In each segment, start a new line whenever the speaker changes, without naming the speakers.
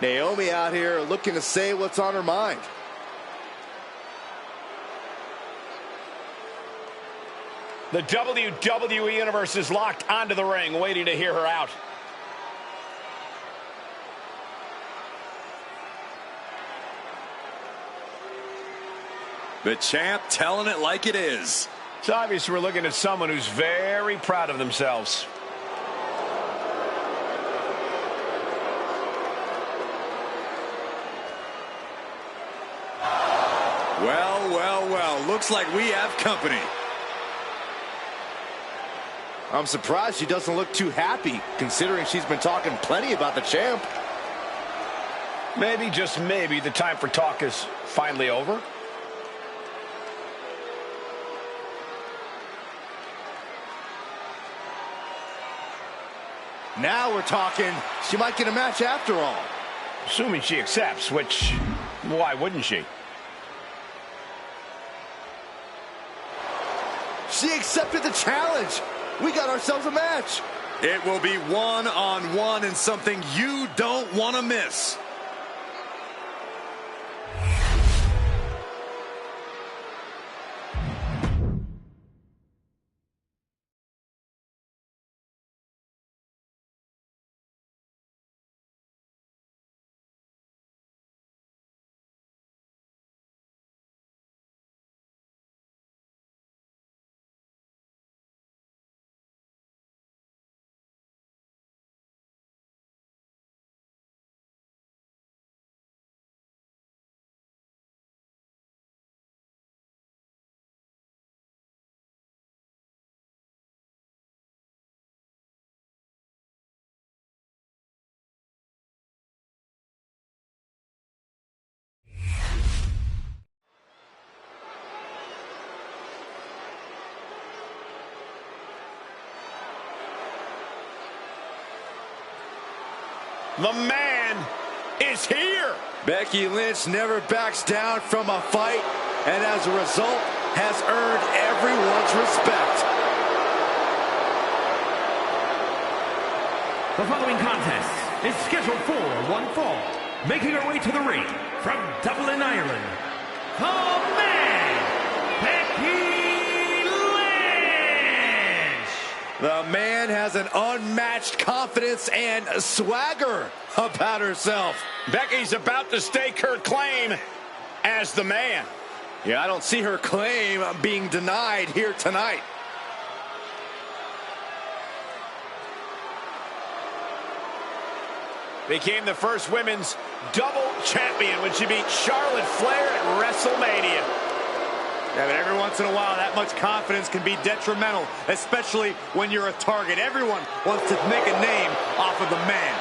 Naomi out here looking to say what's on her mind.
The WWE Universe is locked onto the ring, waiting to hear her out.
The champ telling it like it is.
It's obvious we're looking at someone who's very proud of themselves.
Well, well, well. Looks like we have company.
I'm surprised she doesn't look too happy, considering she's been talking plenty about the champ.
Maybe, just maybe, the time for talk is finally over.
Now we're talking. She might get a match after all.
Assuming she accepts, which, why wouldn't she?
She accepted the challenge. We got ourselves a match.
It will be one-on-one and something you don't want to miss.
The man is here.
Becky Lynch never backs down from a fight, and as a result, has earned everyone's respect.
The following contest is scheduled for one fall. Making her way to the ring from Dublin, Ireland, the man, Becky Lynch.
The man has an unmatched confidence and swagger about herself.
Becky's about to stake her claim as the man.
Yeah, I don't see her claim being denied here tonight.
Became the first women's double champion when she beat Charlotte Flair at WrestleMania.
Yeah, but every once in a while, that much confidence can be detrimental, especially when you're a target. Everyone wants to make a name off of the man.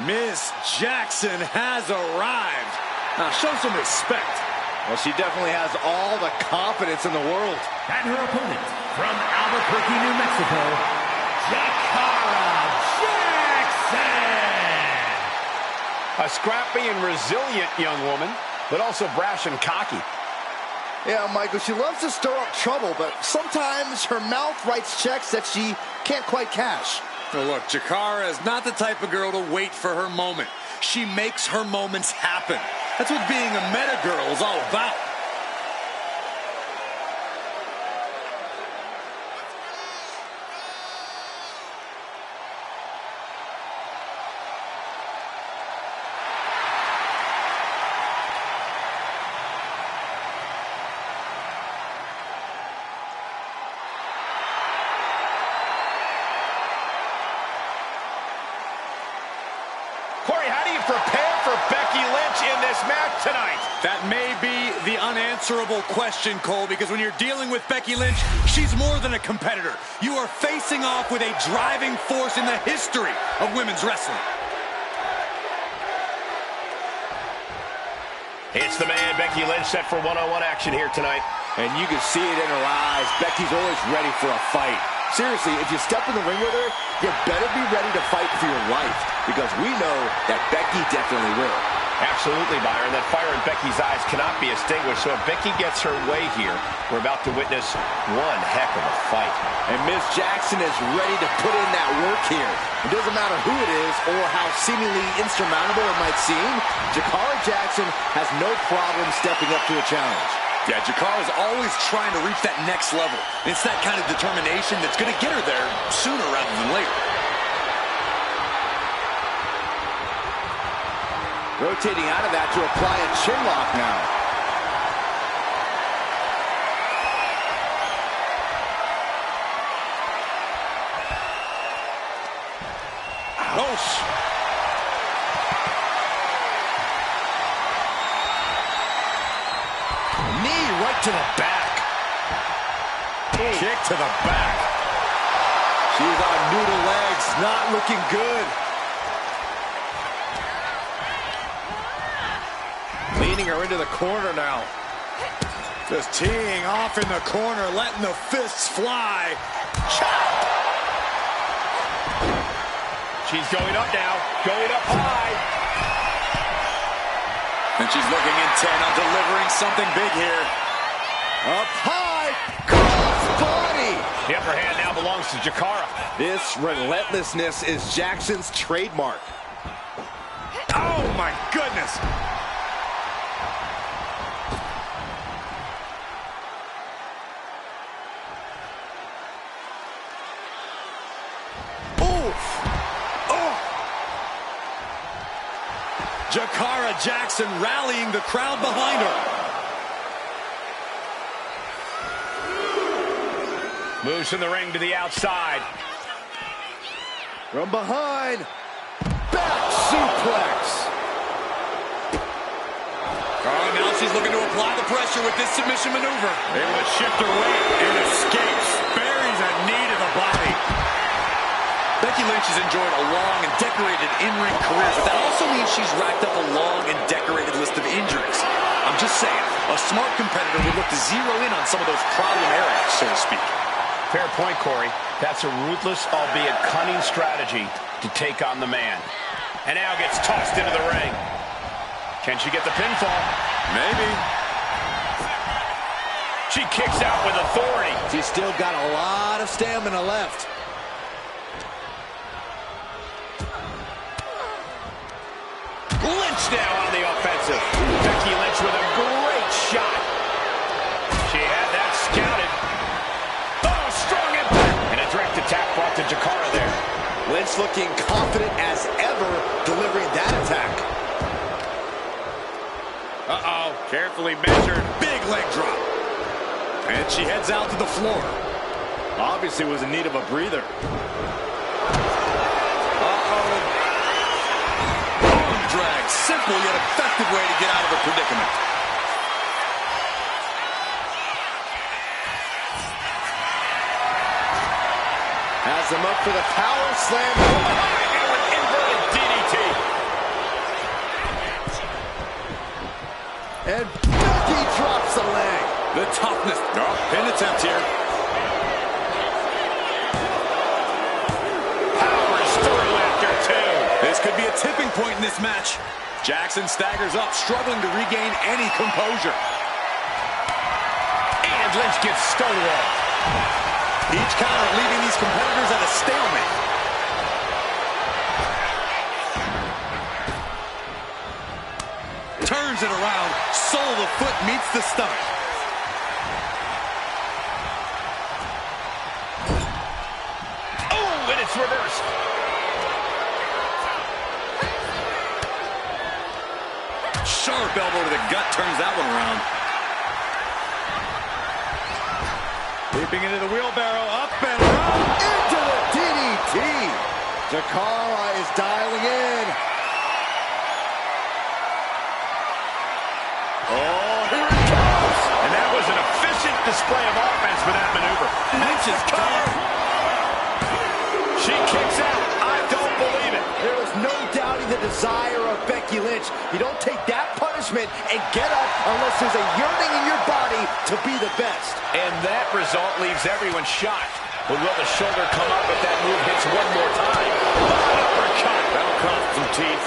Miss Jackson has arrived. Now show some respect.
Well, she definitely has all the confidence in the world.
And her opponent from Albuquerque, New Mexico, Jakara Jackson.
A scrappy and resilient young woman, but also brash and cocky.
Yeah, Michael, she loves to stir up trouble, but sometimes her mouth writes checks that she can't quite cash.
Well, look, Jakara is not the type of girl to wait for her moment. She makes her moments happen. That's what being a meta girl is all about.
Corey, how do you prepare for Becky Lynch in this match tonight?
That may be the unanswerable question, Cole, because when you're dealing with Becky Lynch, she's more than a competitor. You are facing off with a driving force in the history of women's wrestling.
It's the man, Becky Lynch, set for one-on-one action here tonight.
And you can see it in her eyes. Becky's always ready for a fight. Seriously, if you step in the ring with her, you better be ready to fight for your life, because we know that Becky definitely will.
Absolutely, Byron. That fire in Becky's eyes cannot be extinguished, so if Becky gets her way here, we're about to witness one heck of a fight.
And Miss Jackson is ready to put in that work here. It doesn't matter who it is or how seemingly insurmountable it might seem, Jakara Jackson has no problem stepping up to a challenge.
Yeah, Jakara's always trying to reach that next level. It's that kind of determination that's going to get her there sooner rather than later.
Rotating out of that to apply a chin lock now.
Ouch.
Knee right to the back.
Kick to the back.
She's on noodle legs, not looking good. Leaning her into the corner now.
Just teeing off in the corner, letting the fists fly.
She's going up now, going up high.
And she's looking intent on delivering something big here.
Up high, cross-body.
The upper hand now belongs to Jakara.
This relentlessness is Jackson's trademark.
Oh, my goodness. Jakara Jackson rallying the crowd behind her.
Moves from the ring to the outside.
From behind, back suplex.
Oh, now she's looking to apply the pressure with this submission maneuver. Able to shift her weight and escapes. Buries a knee to the body. Becky Lynch has enjoyed a long and decorated in-ring career, but that also means she's racked up a long and decorated list of injuries. I'm just saying, a smart competitor would look to zero in on some of those problem areas, so to speak.
Fair point, Corey. That's a ruthless, albeit cunning strategy to take on the man. And now gets tossed into the ring. Can she get the pinfall?
Maybe.
She kicks out with authority.
She's still got a lot of stamina left.
Lynch now on the offensive. Becky Lynch with a great shot. She had that scouted. Oh, strong impact. And a direct attack brought to Jakara there.
Lynch looking confident as ever, delivering that attack.
Uh-oh, carefully measured. Big leg drop. And she heads out to the floor.
Obviously was in need of a breather.
Drag. Simple yet effective way to get out of a predicament.
Has him up for the power slam.
And with inverted DDT.
And Becky drops the leg.
The toughness. Oh, pin attempt here.
Powers through after two.
This could be a tipping point in this match. Jackson staggers up, struggling to regain any composure.
And Lynch gets stonewalled.
Each counter leaving these competitors at a stalemate. Turns it around. Sole of the foot meets the stomach.
Oh, and it's reversed.
Sharp elbow to the gut turns that one around. Leaping into the wheelbarrow, up and around.
Into the DDT. Jakara is dialing in.
Oh, here it comes. And that was an efficient display of offense for that maneuver. Lynch is gone. She kicks out. I don't believe it.
There is no doubting the desire of Becky Lynch. You don't take that punishment
punishment and get up unless there's a yearning in your body to be the best.
And that result leaves everyone shocked. But will the shoulder come up if that move hits one more time? An uppercut. That'll cost some teeth.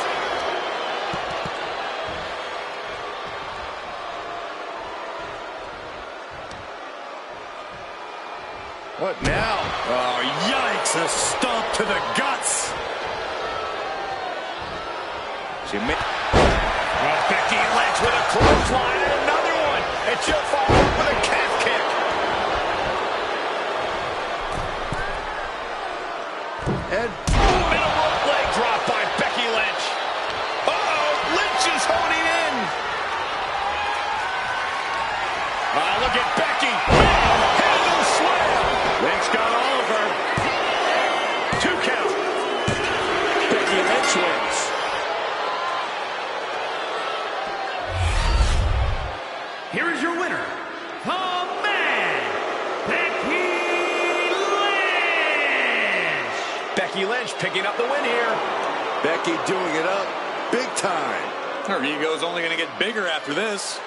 What now?
Oh, yikes. A stomp to the guts.
Becky Lynch with a clothesline and another one. And she'll follow up with a calf kick.
And
a rope leg drop by Becky Lynch. Uh-oh, Lynch is honing in. Look at Becky. Handle slam.
Lynch got all of her.
2 count.
Becky Lynch wins.
Here is your winner, the man, Becky Lynch.
Becky Lynch picking up the win here.
Becky doing it up big time.
Her ego's only going to get bigger after this.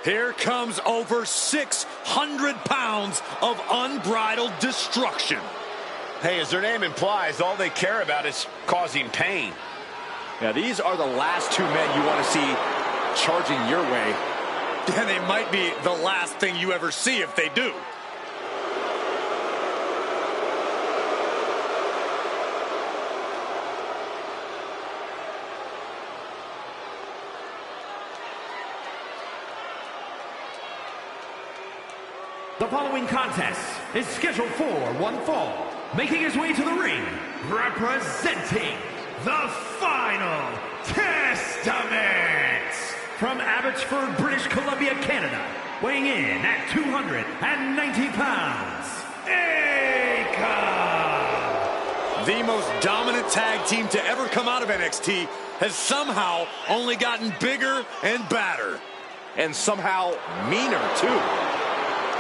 Here comes over 600 pounds of unbridled destruction.
Hey, as their name implies, all they care about is causing pain.
Now, these are the last 2 men you want to see charging your way.
And they might be the last thing you ever see if they do.
The following contest is scheduled for one fall. Making his way to the ring, representing the Final Testament. From Abbotsford, British Columbia, Canada, weighing in at 290 pounds, Akon.
The most dominant tag team to ever come out of NXT has somehow only gotten bigger and badder.
And somehow meaner, too.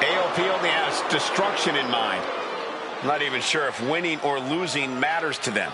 AOP only has destruction in mind. Not even sure if winning or losing matters to them.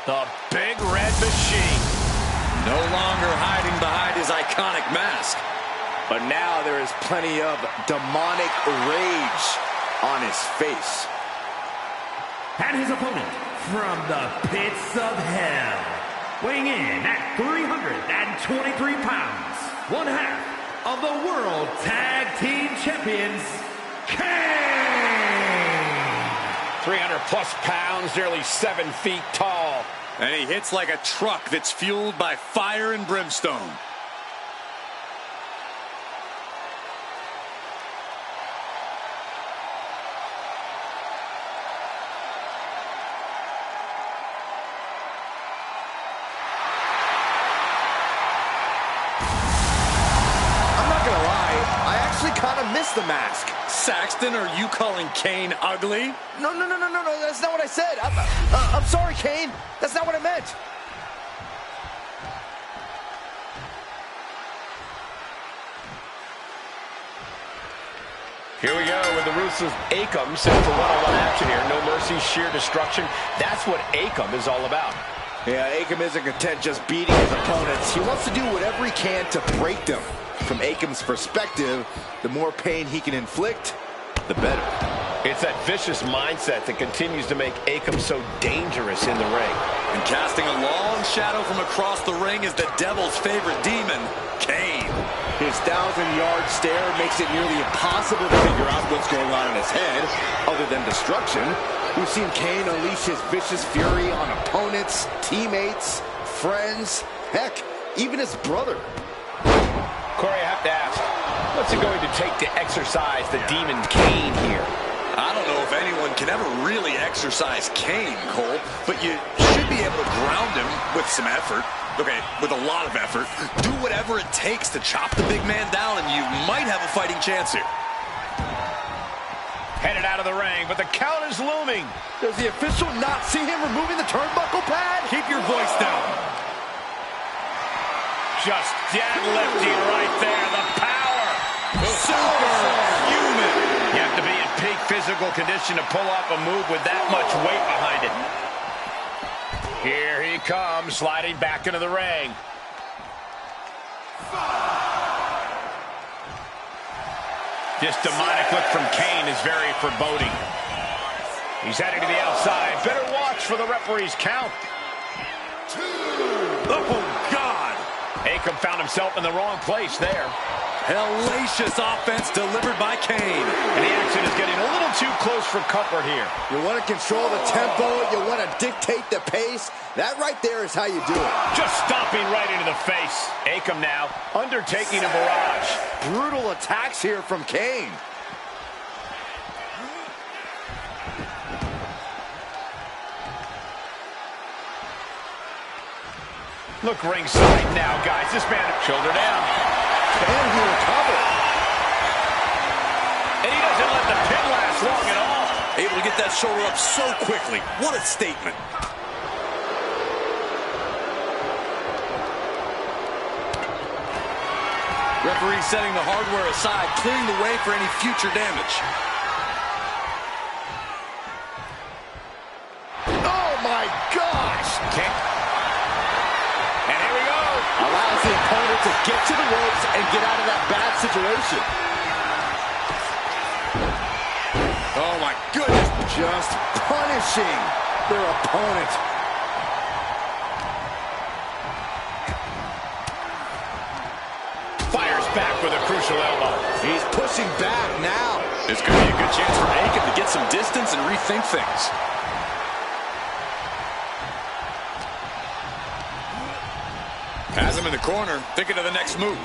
The Big Red Machine.
No longer hiding behind his iconic mask.
But now there is plenty of demonic rage on his face.
And his opponent from the pits of hell, weighing in at 323 pounds, one half of the World Tag Team Champions, Kane.
300 plus pounds, nearly 7 feet tall.
And he hits like a truck that's fueled by fire and brimstone.
Kind of missed the mask.
Saxton, are you calling Kane ugly?
No, that's not what I said. I'm sorry, Kane. That's not what I meant.
Here we go with the ruthless Akam set for one-on-one action here. No mercy, sheer destruction. That's what Akam is all about.
Yeah, Akam isn't content just beating his opponents. He wants to do whatever he can to break them. From Akam's perspective, the more pain he can inflict, the better.
It's that vicious mindset that continues to make Akam so dangerous in the ring.
And casting a long shadow from across the ring is the devil's favorite demon, Kane.
His 1,000-yard stare makes it nearly impossible to figure out what's going on in his head, other than destruction. We've seen Kane unleash his vicious fury on opponents, teammates, friends, heck, even his brother.
Corey, I have to ask, what's it going to take to exorcise the demon Kane here?
I don't know if anyone can ever really exorcise Kane, Cole, but you should be able to ground him with some effort. Okay, with a lot of effort. Do whatever it takes to chop the big man down, and you might have a fighting chance here.
Headed out of the ring, but the count is looming.
Does the official not see him removing the turnbuckle pad?
Keep your voice down.
Just deadlifting right there. The power.
Superhuman.
You have to be in peak physical condition to pull off a move with that much weight behind it. Here he comes, sliding back into the ring. This demonic look from Kane is very foreboding. He's heading to the outside. Better watch for the referee's count.
2. Oh, God.
Akam found himself in the wrong place there.
Hellacious offense delivered by Kane.
And the action is getting a little too close for comfort here.
You want to control the tempo, you want to dictate the pace. That right there is how you do it.
Just stomping right into the face. Akam now undertaking a barrage.
Brutal attacks here from Kane.
Look ringside now, guys. This man, shoulder down.
And he recovered.
And he doesn't let the pin last long at all.
Able to get that shoulder up so quickly. What a statement. Referee setting the hardware aside, clearing the way for any future damage.
Oh, my gosh!
Kick. And here we go.
Allows the opponent to get to the ropes and get out of that bad situation.
Oh, my goodness.
Just punishing their opponent.
Fires back with a crucial elbow.
He's pushing back now.
This could be a good chance for Akam to get some distance and rethink things. Has him in the corner, thinking of the next move.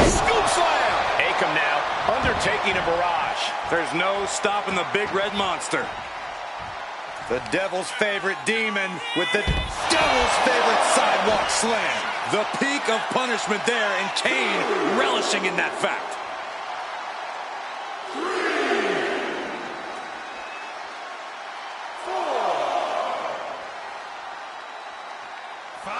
Scoop slam! Akam now undertaking a barrage.
There's no stopping the big red monster. The devil's favorite demon with the devil's favorite sidewalk slam. The peak of punishment there, and Kane relishing in that fact.
3, 4, 5,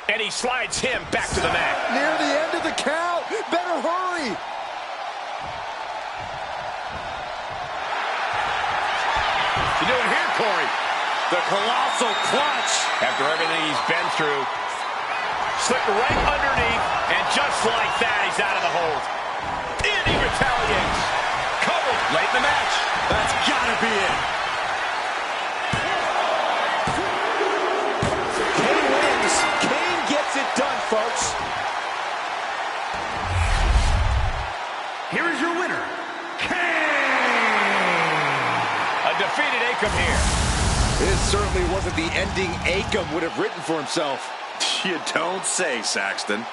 6.
And he slides him back to the mat.
Near the end of the count. Better hurry.
You doing here, Corey?
The colossal clutch.
After everything he's been through, slipped right underneath, and just like that, he's out of the hold. And he retaliates. Covered late in the match.
That's gotta be it.
Kane wins. Kane gets it done, folks.
Here is your winner,
A defeated Akam here.
This certainly wasn't the ending Akam would have written for himself.
You don't say, Saxton.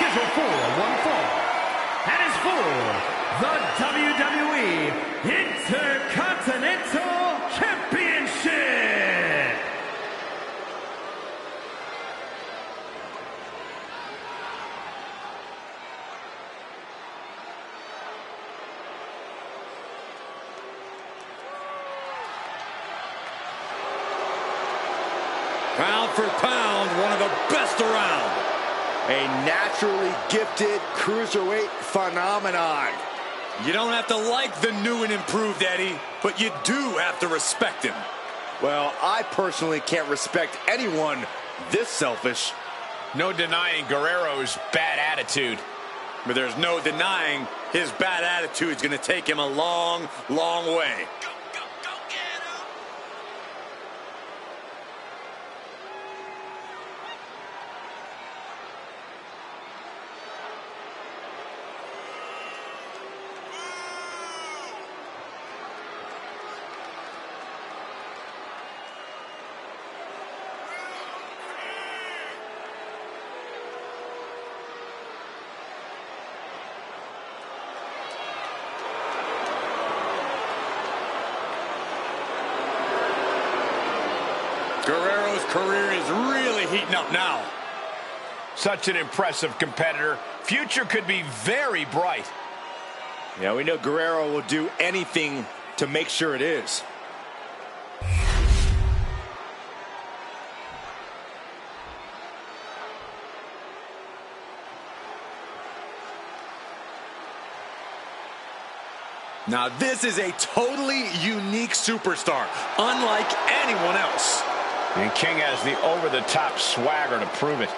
scheduled for one fall, and is for the WWE Intercontinental Championship.
Pound for pound, one of the best around.
A naturally gifted cruiserweight phenomenon.
You don't have to like the new and improved Eddie, but you do have to respect him.
Well, I personally can't respect anyone this selfish.
No denying Guerrero's bad attitude.
But there's no denying his bad attitude is going to take him a long, long way. Guerrero's career is really heating up now.
Such an impressive competitor. Future could be very bright.
Yeah, we know Guerrero will do anything to make sure it is.
Now this is a totally unique superstar, unlike anyone else.
And King has the over-the-top swagger to prove it.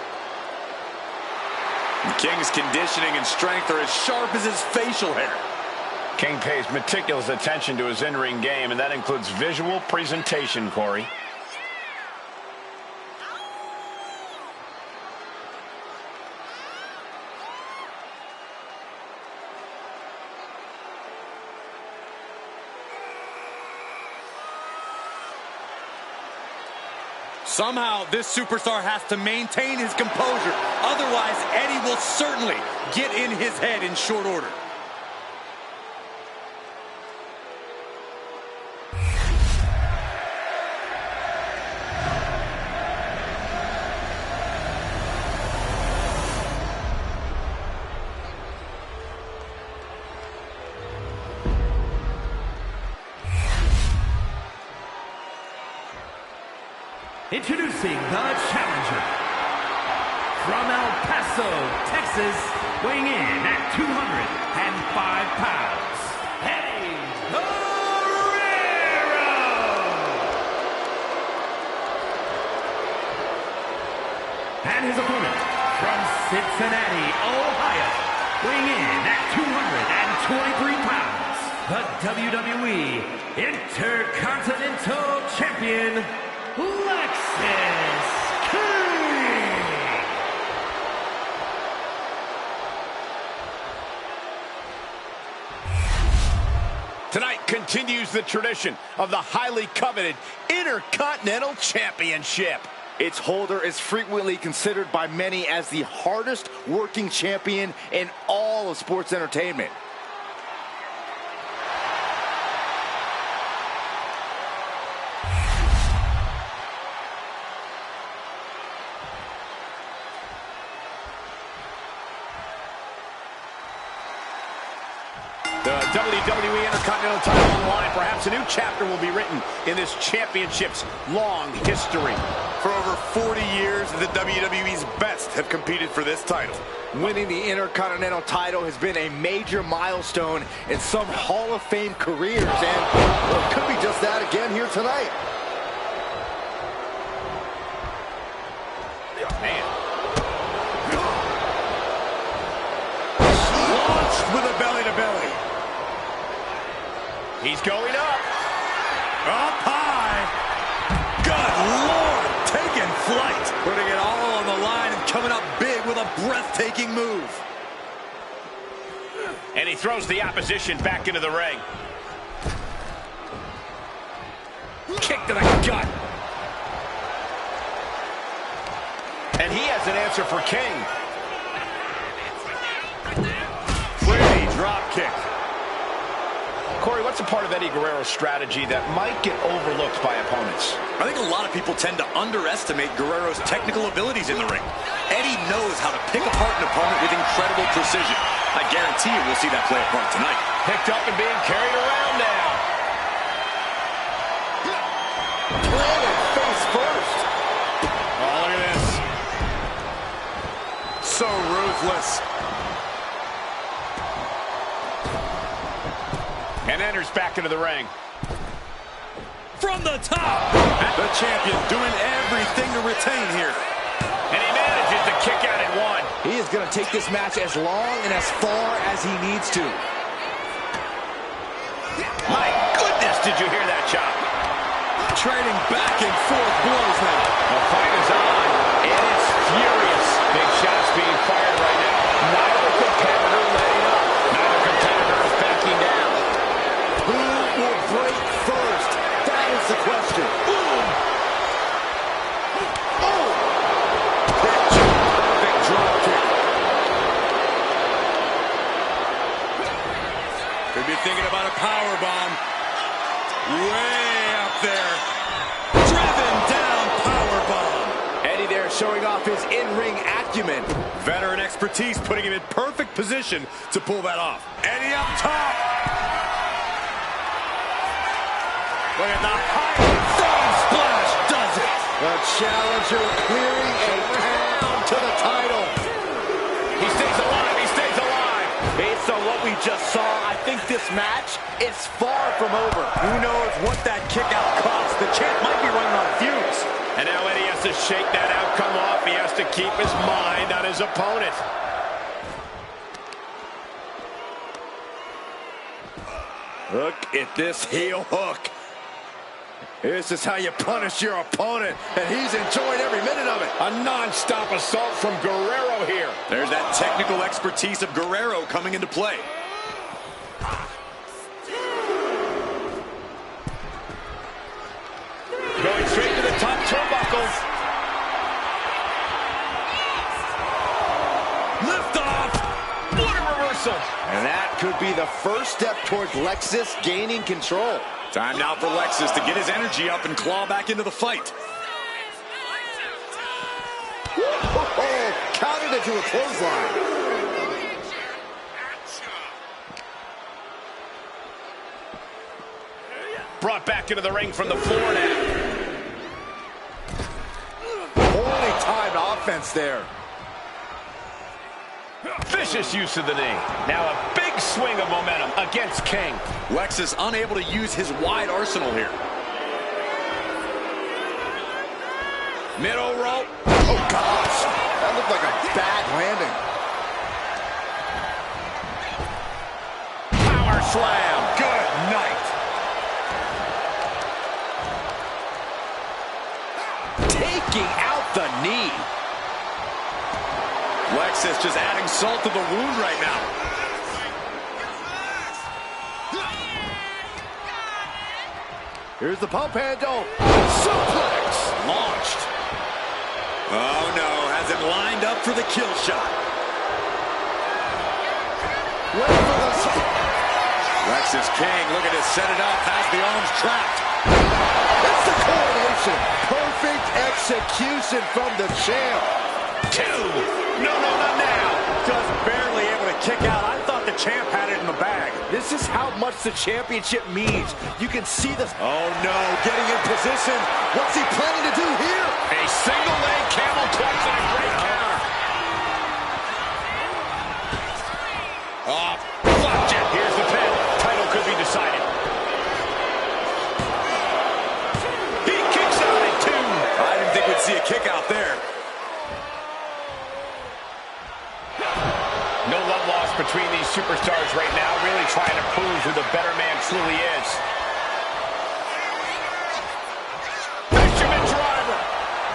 King's conditioning and strength are as sharp as his facial hair.
King pays meticulous attention to his in-ring game, and that includes visual presentation, Corey.
Somehow, this superstar has to maintain his composure. Otherwise, Eddie will certainly get in his head in short order.
Introducing the challenger from El Paso, Texas, weighing in at 205 pounds, Eddie Guerrero. And his opponent from Cincinnati, Ohio, weighing in at 223 pounds, the WWE Intercontinental Champion, Lexis King.
Tonight continues the tradition of the highly coveted Intercontinental Championship.
Its holder is frequently considered by many as the hardest working champion in all of sports entertainment.
The WWE Intercontinental title on the line. Perhaps a new chapter will be written in this championship's long history.
For over 40 years, the WWE's best have competed for this title.
Winning the Intercontinental title has been a major milestone in some Hall of Fame careers, and well, it could be just that again here tonight.
Man.
Launched with a belly-to-belly.
He's going up.
Up high. Good Lord, taking flight. Putting it all on the line and coming up big with a breathtaking move.
And he throws the opposition back into the ring. Kick to the gut. And he has an answer for King.
kick.
Corey, what's a part of Eddie Guerrero's strategy that might get overlooked by opponents?
I think a lot of people tend to underestimate Guerrero's technical abilities in the ring. Eddie knows how to pick apart an opponent with incredible precision. I guarantee you we'll see that play a part tonight.
Picked up and being carried around now.
Planted face first.
Oh, look at this. So ruthless.
And enters back into the ring.
From the top. The champion doing everything to retain here.
And he manages to kick out at one.
He is going to take this match as long and as far as he needs to.
My goodness, did you hear that chop?
Trading back and forth blows now.
The fight is on, and it's furious. Big shots being fired right now. Neither competitor letting up. Neither competitor is backing down.
Who will break first? That is the question.
Boom! Oh! Perfect drop kick.
Could be thinking about a power bomb. Way up there. Driven down power bomb.
Eddie there showing off his in-ring acumen.
Veteran expertise putting him in perfect position to pull that off. Eddie up top. Look at the high front splash does it.
The challenger clearing a pound to the title.
He stays alive, he stays alive.
Based on what we just saw, I think this match is far from over.
Who knows what that kick out cost? The champ might be running on fumes.
And now Eddie has to shake that outcome off. He has to keep his mind on his opponent.
Look at this heel hook. This is how you punish your opponent, and he's enjoying every minute of it.
A non-stop assault from Guerrero here.
There's that technical expertise of Guerrero coming into play.
Going straight to the top turnbuckles.
Lift off.
What a reversal.
And that could be the first step towards Lexus gaining control.
Time now for Lexus to get his energy up and claw back into the fight.
Oh, countered into a clothesline.
Brought back into the ring from the floor now.
Poorly timed offense there.
Vicious use of the knee. Now a big swing of momentum against King.
Lexus unable to use his wide arsenal here. Middle rope.
Oh, gosh. That looked like a bad landing.
Power slam.
Good night.
Taking out the knee.
Lexus just adding salt to the wound right now.
Here's the pump handle. Suplex.
Launched. Oh no, has him lined up for the kill shot.
Wait for the...
Lexus King looking to set it up, has the arms trapped.
It's the coordination. Perfect execution from the champ.
Two. No, not now.
Just barely able to kick out. I thought the champ had it in the bag.
This is how much the championship means. You can see this.
Oh no, getting in position.
What's he planning to do here?
A single leg camel clutch and a great counter. Blocked it. Here's the pin. Title could be decided. He kicks out at two.
I didn't think we'd see a kick out there.
No love lost between these superstars right now, really trying to prove who the better man truly is. Fisherman driver.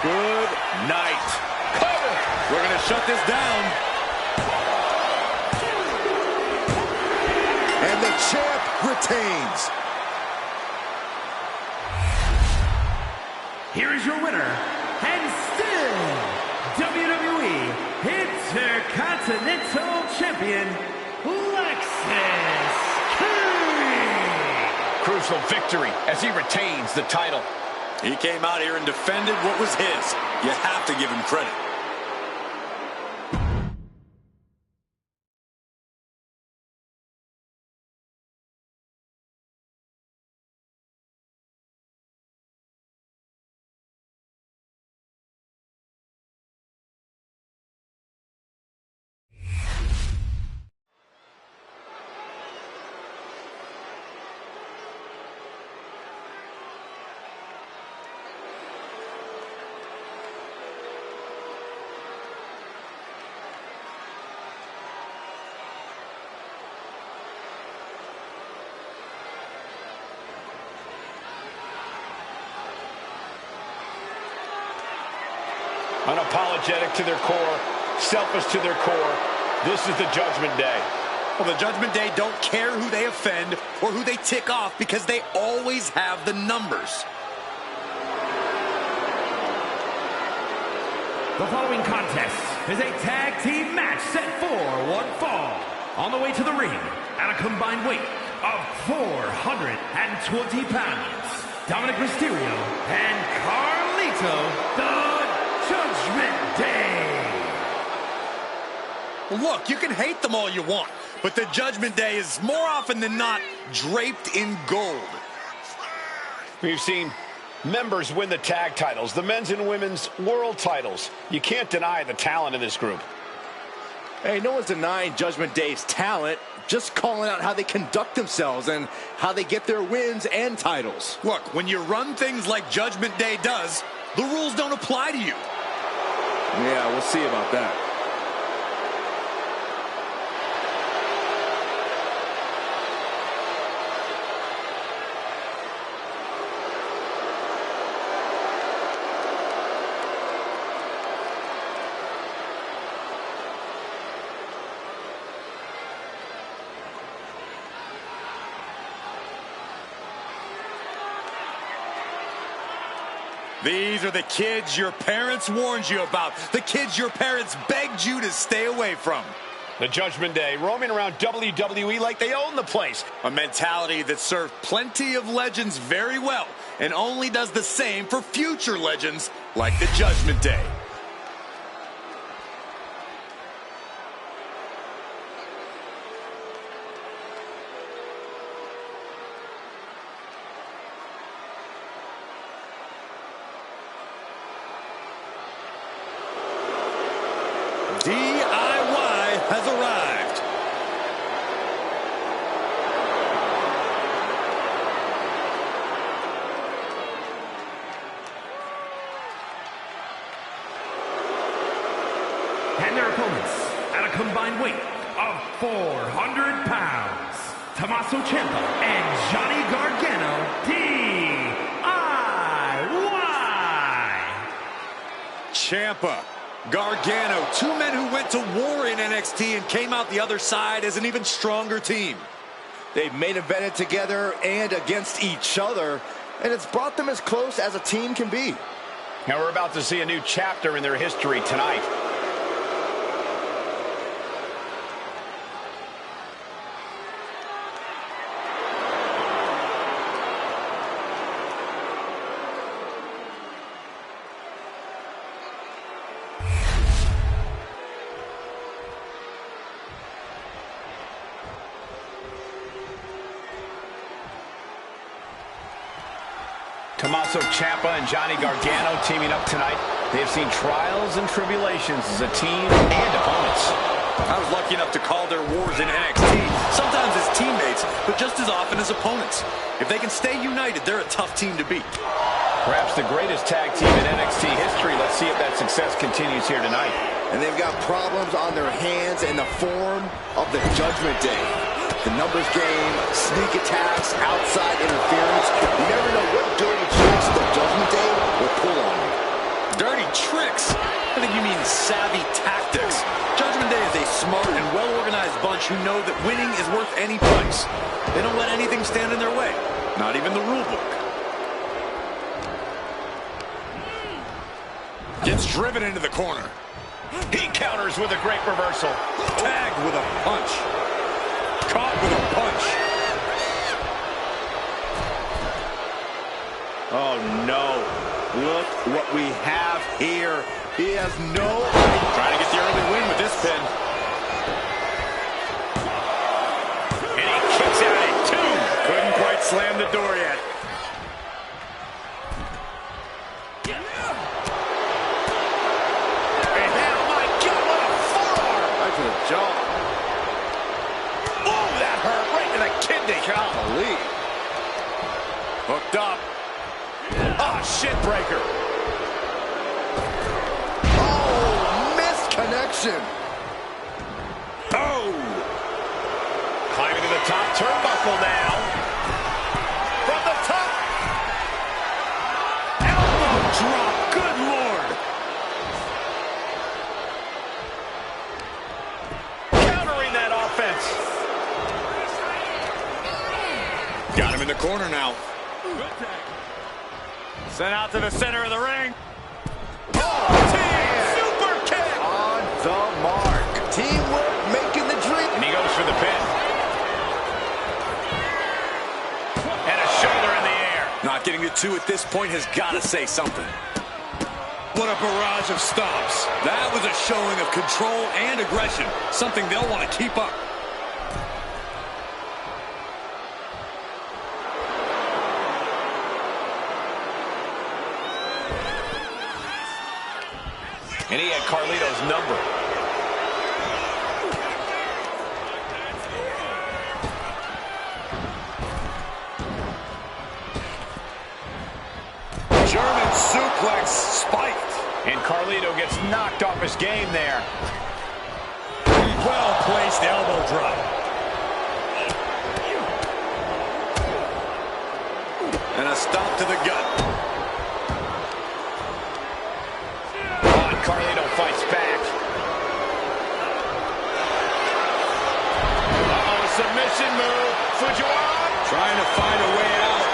Good night.
Cover.
We're going to shut this down.
And the champ retains.
Here is your winner, and still WWE Intercontinental Champion, Lexus.
crucial victory as he retains the title.
He came out here and defended what was his. You have to give him credit.
Unapologetic to their core, selfish to their core. This is the Judgment Day.
Well, the Judgment Day don't care who they offend or who they tick off because they always have the numbers.
The following contest is a tag team match set for one fall. On the way to the ring at a combined weight of 420 pounds, Dominic Mysterio and Carlito, the Judgment Day.
Look, you can hate them all you want, but the Judgment Day is more often than not draped in gold.
We've seen members win the tag titles, the men's and women's world titles. You can't deny the talent in this group.
Hey, no one's denying Judgment Day's talent, just calling out how they conduct themselves and how they get their wins and titles.
Look, when you run things like Judgment Day does, the rules don't apply to you.
Yeah, we'll see about that.
These are the kids your parents warned you about. The kids your parents begged you to stay away from.
The Judgment Day roaming around WWE like they own the place.
A mentality that served plenty of legends very well and only does the same for future legends like the Judgment Day. DIY has arrived.
And their opponents at a combined weight of 400 pounds, Tommaso Ciampa and Johnny Gargano, DIY.
Ciampa, Gargano, two men who went to war in NXT and came out the other side as an even stronger team.
They've main evented together and against each other, and it's brought them as close as a team can be.
Now we're about to see a new chapter in their history tonight. Tommaso Ciampa and Johnny Gargano teaming up tonight. They have seen trials and tribulations as a team and opponents.
I was lucky enough to call their wars in NXT, sometimes as teammates, but just as often as opponents. If they can stay united, they're a tough team to beat.
Perhaps the greatest tag team in NXT history. Let's see if that success continues here tonight.
And they've got problems on their hands in the form of the Judgment Day. The numbers game, sneak attacks, outside interference. You never know what dirty tricks the Judgment Day will pull on you.
Dirty tricks? I think you mean savvy tactics. Judgment Day is a smart and well-organized bunch who know that winning is worth any price. They don't let anything stand in their way, not even the rule book. Gets driven into the corner.
He counters with a great reversal.
Tagged with a punch. Caught with a punch.
Look what we have here. He has no...
Trying to get the early win with this pin.
And he kicks out at 2.
Couldn't quite slam the door yet.
And now, my God, what a forearm!
Right to the jaw.
Oh, that hurt right to the kidney.
Golly.
Hooked up.
Oh, shit breaker.
Oh, missed connection.
Oh! Climbing to the top turnbuckle now. From the top. Elbow drop. Good Lord. Countering that offense.
Got him in the corner now. Sent out to the center of the ring.
Super kick.
On the mark. Teamwork making the dream.
And he goes for the pin. And a shoulder in the air.
Not getting to 2 at this point has got to say something. What a barrage of stomps. That was a showing of control and aggression. Something they'll want to keep up.
And he had Carlito's number.
German suplex spiked.
And Carlito gets knocked off his game there.
Well-placed elbow drop. And a stomp to the gut.
Oh, and Carlito fights back. Uh-oh, submission move. Fujiwara.
Trying to find a way out.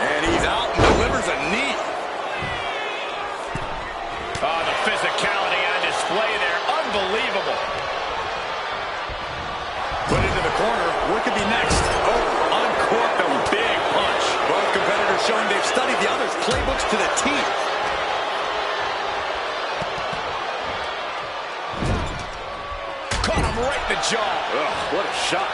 And he's out and delivers a knee.
Oh, the physicality on display there. Unbelievable.
Put into the corner. What could be next? Oh, uncorked a big punch. Both competitors showing they've studied the other's playbooks to the teeth.
Caught him right in the jaw.
Ugh, what a shot.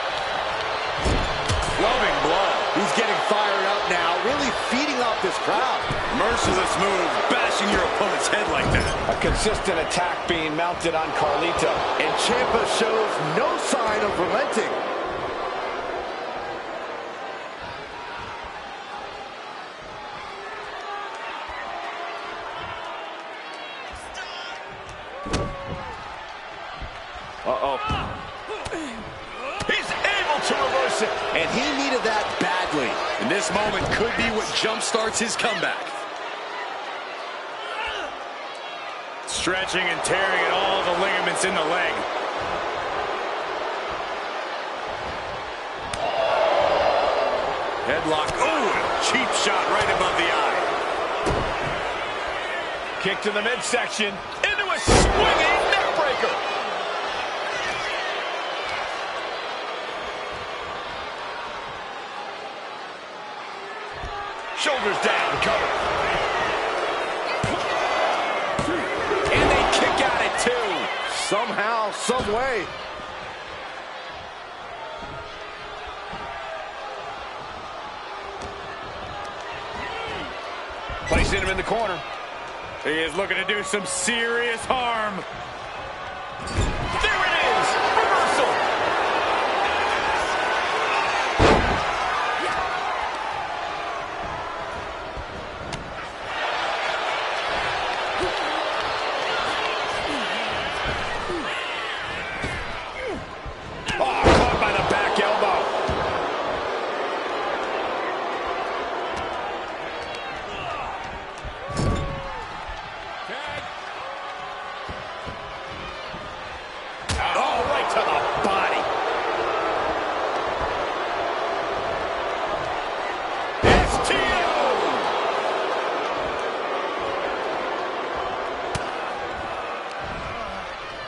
Loving blow.
He's getting fired up now, really feeding off this crowd.
Merciless move, bashing your opponent's head like that.
A consistent attack being mounted on Carlito.
And Ciampa shows no sign of relenting. Uh-oh.
He's able to reverse it.
And he needed that badly.
And this moment could be what jumpstarts his comeback. Stretching and tearing at all the ligaments in the leg. Headlock. Oh, cheap shot right above the eye.
Kick to the midsection. Into a swinging neckbreaker. Shoulders down, cover. And they kick out at 2.
Somehow, some way.
Placing him in the corner.
He is looking to do some serious harm.
There it is. Reversal. Oh, caught by the back elbow. Oh, right to the body. STO.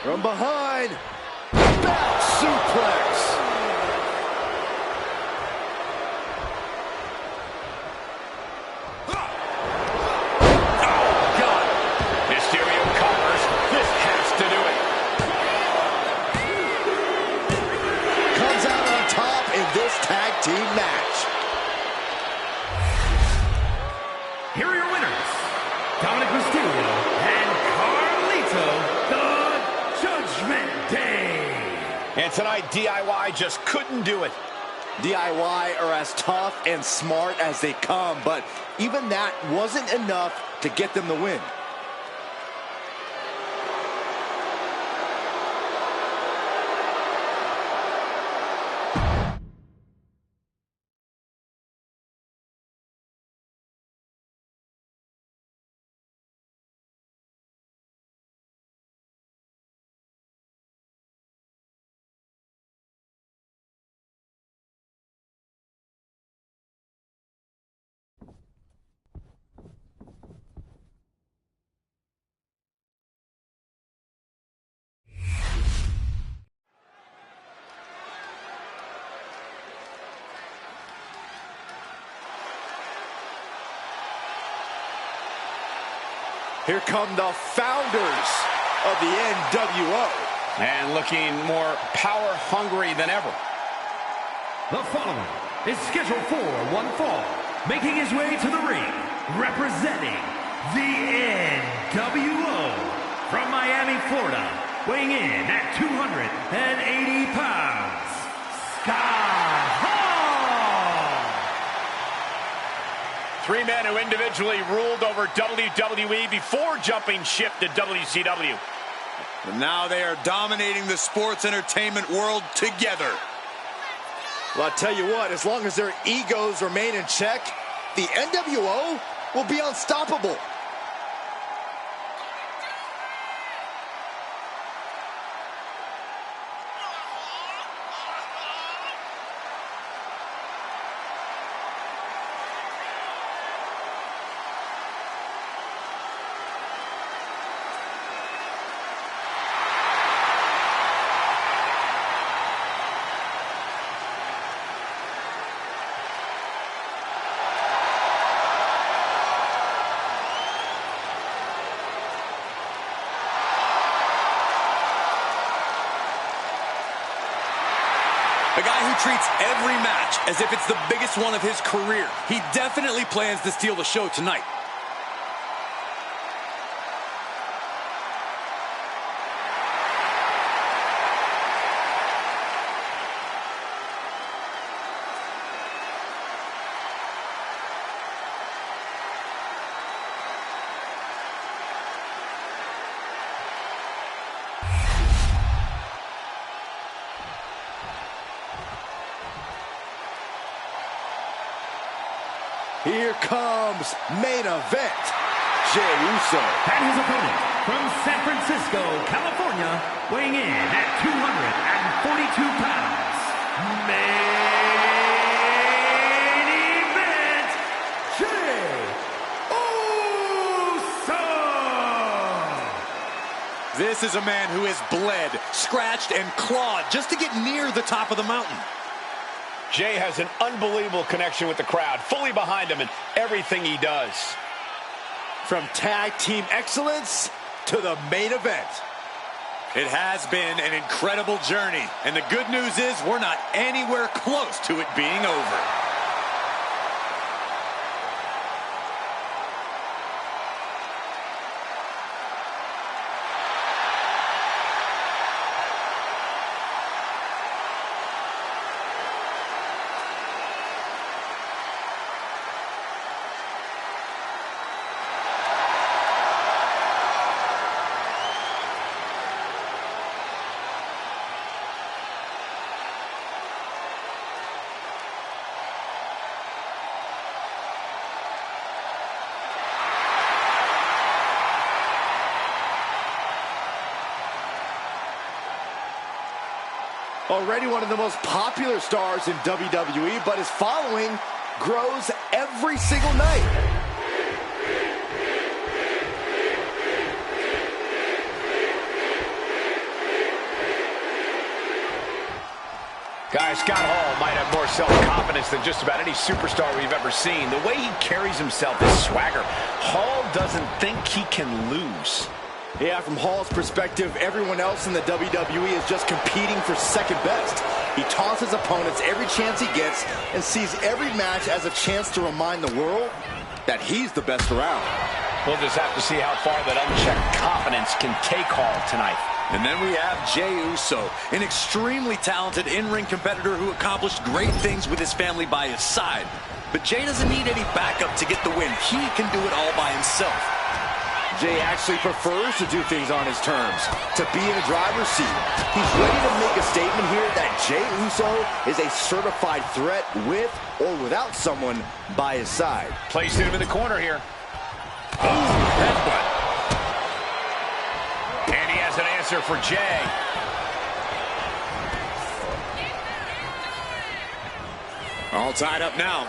From behind. Back suplex. tag team match.
Here are your winners, Dominic Mysterio and Carlito, the Judgment Day.
And tonight, DIY just couldn't do it.
DIY are as tough and smart as they come, but even that wasn't enough to get them the win. Here come the founders of the NWO.
And looking more power-hungry than ever.
The following is scheduled for one fall, making his way to the ring, representing the NWO from Miami, Florida, weighing in at 280 pounds, Scott Hall!
Three men who individually ruled over WWE before jumping ship to WCW.
And now they are dominating the sports entertainment world together.
Well, I'll tell you what, as long as their egos remain in check, the NWO will be unstoppable.
A guy who treats every match as if it's the biggest one of his career. He definitely plans to steal the show tonight.
Here comes main event. Jey Uso.
And his opponent from San Francisco, California, weighing in at 242 pounds, main event, Jey Uso!
This is a man who has bled, scratched, and clawed just to get near the top of the mountain.
Jey has an unbelievable connection with the crowd, fully behind him in everything he does.
From tag team excellence to the main event.
It has been an incredible journey, and the good news is we're not anywhere close to it being over.
Already one of the most popular stars in WWE, but his following grows every single night.
Guys, Scott Hall might have more self-confidence than just about any superstar we've ever seen. The way he carries himself is swagger. Hall doesn't think he can lose.
Yeah, from Hall's perspective, everyone else in the WWE is just competing for second best. He taunts his opponents every chance he gets and sees every match as a chance to remind the world that he's the best around.
We'll just have to see how far that unchecked confidence can take Hall tonight.
And then we have Jey Uso, an extremely talented in-ring competitor who accomplished great things with his family by his side. But Jey doesn't need any backup to get the win. He can do it all by himself.
Jey actually prefers to do things on his terms, to be in the driver's seat. He's ready to make a statement here that Jey Uso is a certified threat with or without someone by his side.
Placed him in the corner here. Oh, headbutt. And he has an answer for Jey.
All tied up now.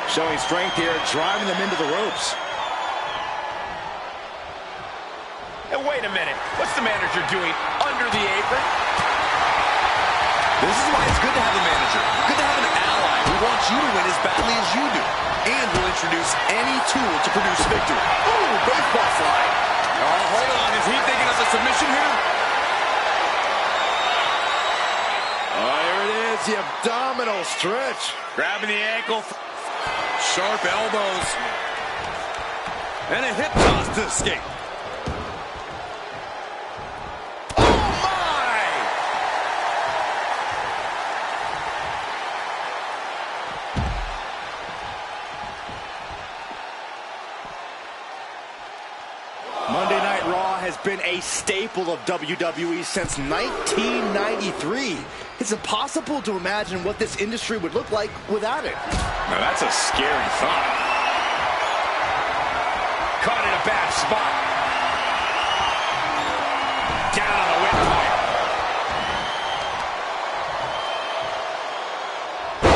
Showing strength here, driving them into the ropes.
And wait a minute, what's the manager doing under the apron?
This is why it's good to have a manager. Good to have an ally who wants you to win as badly as you do. And will introduce any tool to produce victory.
Ooh, baseball slide.
Oh, hold on. Is he thinking of a submission here?
Oh, here it is, the abdominal stretch.
Grabbing the ankle.
Sharp elbows. And a hip toss to escape.
Oh, my!
Monday Night Raw has been a staple of WWE since 1993. It's impossible to imagine what this industry would look like without it.
Now that's a scary thought. Caught in a bad spot. Down on the windpipe.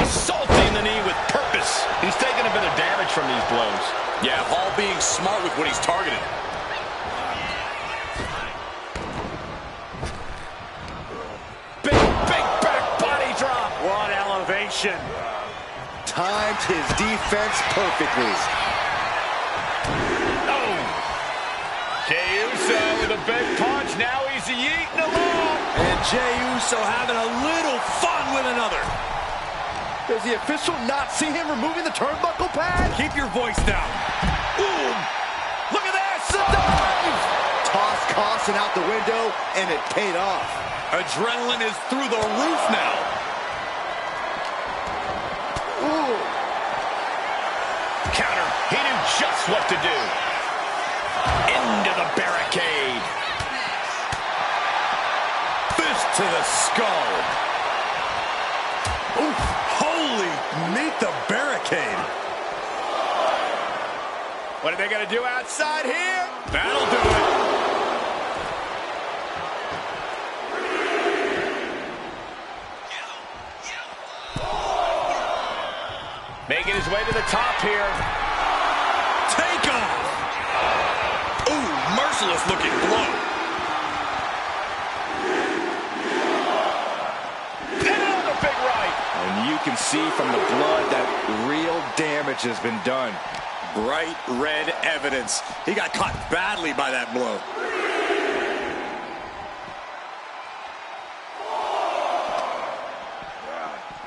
Assaulting the knee with purpose. He's taking a bit of damage from these blows.
Yeah, Hall being smart with what he's targeted.
Timed his defense perfectly.
Oh! Jey Uso with a big punch. Now he's yeeting along.
And Jey Uso having a little fun with another.
Does the official not see him removing the turnbuckle pad?
Keep your voice down.
Boom! Look at that! Dive! Toss Carson out the window, and it paid off.
Adrenaline is through the roof now.
Ooh.
Counter. He knew just what to do. Into the barricade.
Fist to the skull. Ooh, holy, meet the barricade.
What are they going to do outside here?
That'll do it.
Making his way to the top here.
Take off. Ooh, merciless looking blow.
And another big right.
And you can see from the blood that real damage has been done.
Bright red evidence. He got caught badly by that blow.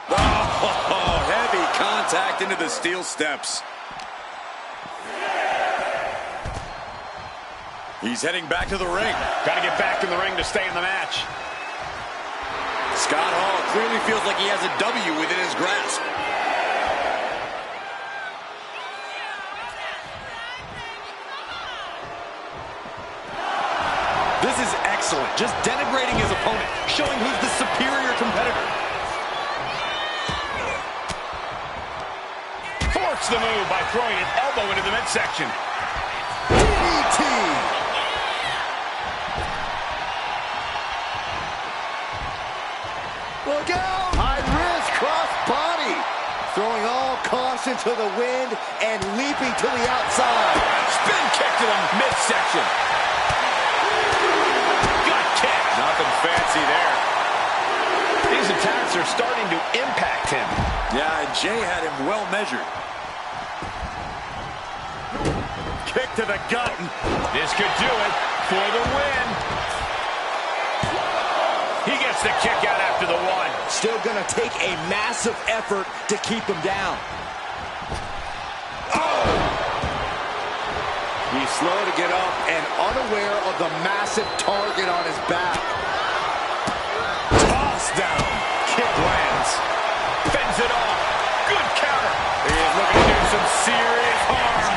Oh, heavy contact into the steel steps. He's heading back to the ring.
Got to get back in the ring to stay in the match.
Scott Hall clearly feels like he has a W within his grasp. This is excellent. Just denigrating his opponent, showing who's the superior competitor.
Forced the move by throwing an elbow into the midsection.
DDT! Look out! High risk, cross body. Throwing all caution to the wind and leaping to the outside.
Spin kick to the midsection. Gut kick.
Nothing fancy there.
These attacks are starting to impact him.
Yeah, and Jey had him well measured. kick to the gut.
This could do it for the win. He gets the kick out after the one.
Still going to take a massive effort to keep him down.
Oh!
He's slow to get up and unaware of the massive target on his back.
Toss down.
Kick lands. Fends it off. Good counter. He is looking to do some serious harm.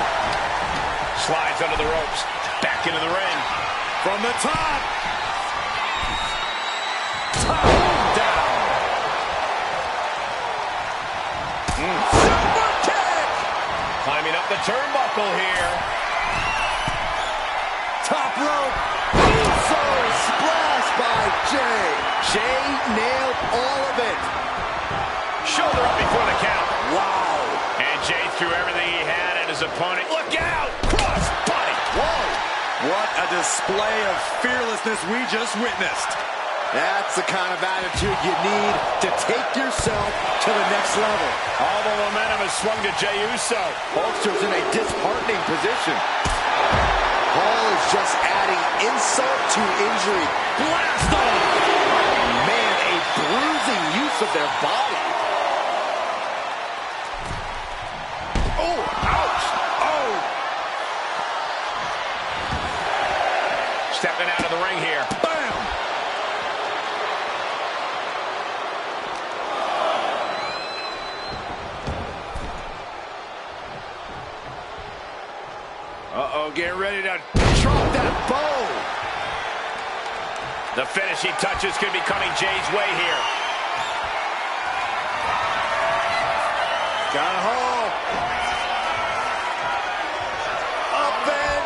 Slides under the ropes. Back into the ring.
From the top.
Down.
Super kick!
Climbing up the turnbuckle here.
Top rope. Uso splash by Jay. Jay nailed all of it.
Shoulder up before the count.
Wow.
And Jay threw everything he had at his opponent. Look out! Cross body.
Whoa.
What a display of fearlessness we just witnessed.
That's the kind of attitude you need to take yourself to the next level.
All the momentum has swung to Jey Uso.
Hulkster's in a disheartening position. Hall is just adding insult to injury.
Blast off!
Man, a bruising use of their body.
Oh, ouch! Oh! Stepping out of the ring here.
Bam!
Uh-oh, getting ready to
Drop that bow.
The finishing touches could be coming Jay's way here.
Got Hall. Up and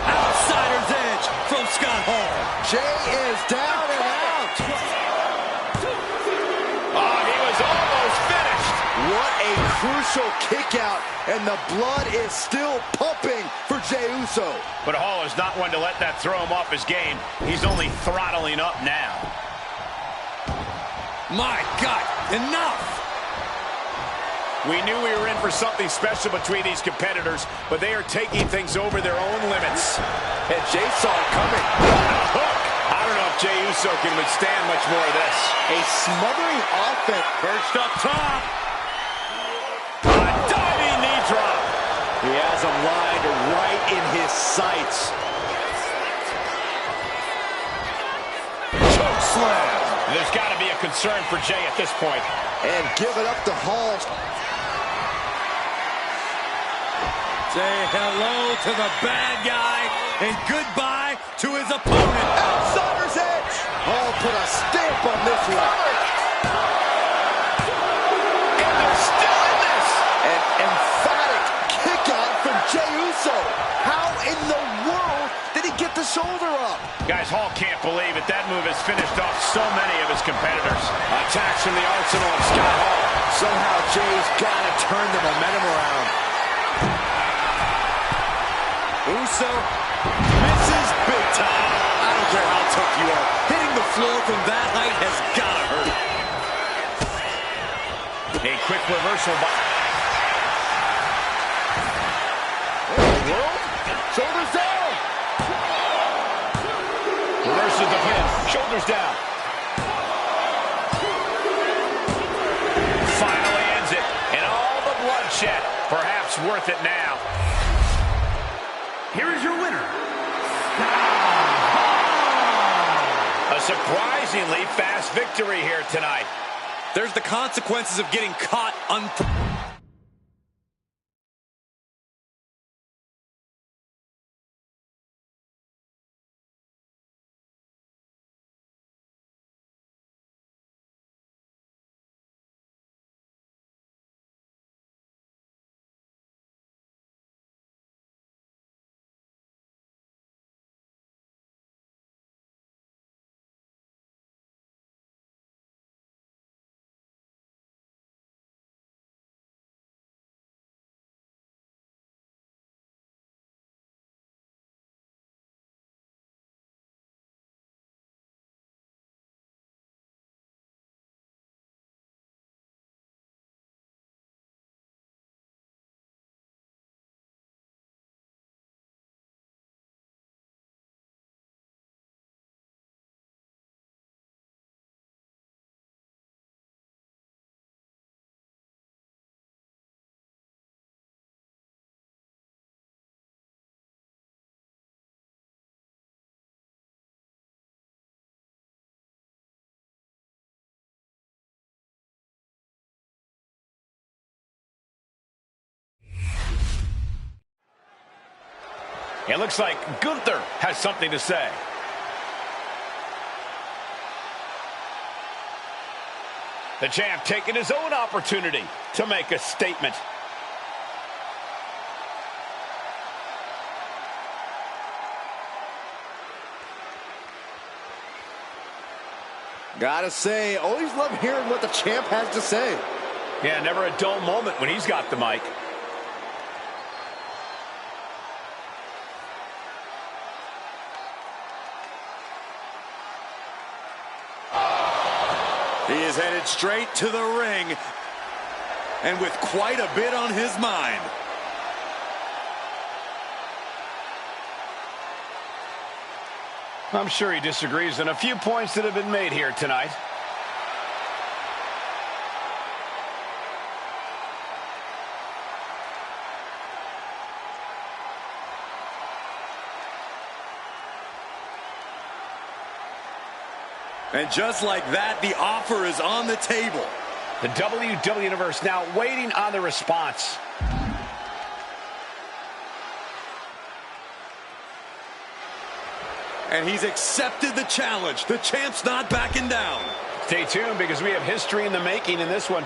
Outsider's edge from Scott Hall.
Jay is down and out.
Oh, he was almost finished.
What a crucial kick out, and the blood is still pumping for Jey Uso.
But Hall is not one to let that throw him off his game. He's only throttling up now.
My God, enough!
We knew we were in for something special between these competitors, but they are taking things over their own limits.
And Jay saw it coming.
A hook. I don't know if Jey Uso can withstand much more of this.
A smothering offense.
Perched up top.
A diving knee drop.
He has him lined right in his sights.
Choke slam.
There's got to be a concern for Jay at this point.
And give it up to Hall.
Say hello to the bad guy and goodbye to his opponent.
Outsider's edge. Hall put a stamp on this one.
And they're still in this.
An emphatic kick out from Jey Uso. How in the world did he get the shoulder up?
Guys, Hall can't believe it. That move has finished off so many of his competitors. Attacks from the arsenal of Scott Hall.
Somehow Jay's got to turn the momentum around.
Uso misses big time. I don't care how tough you are. Hitting the floor from that height has got to hurt.
A quick reversal by...
Shoulders down.
Reverses the pin. Shoulders down. Finally ends it. And all the bloodshed. Perhaps worth it now.
Here is your winner,
A surprisingly fast victory here tonight.
There's the consequences of getting caught
It looks like Gunther has something to say. The champ taking his own opportunity to make a statement.
Gotta say, always love hearing what the champ has to say.
Yeah, never a dull moment when he's got the mic.
He is headed straight to the ring, and with quite a bit on his mind.
I'm sure he disagrees on a few points that have been made here tonight.
And just like that, the offer is on the table.
The WWE Universe now waiting on the response.
And he's accepted the challenge. The champ's not backing down.
Stay tuned because we have history in the making in this one.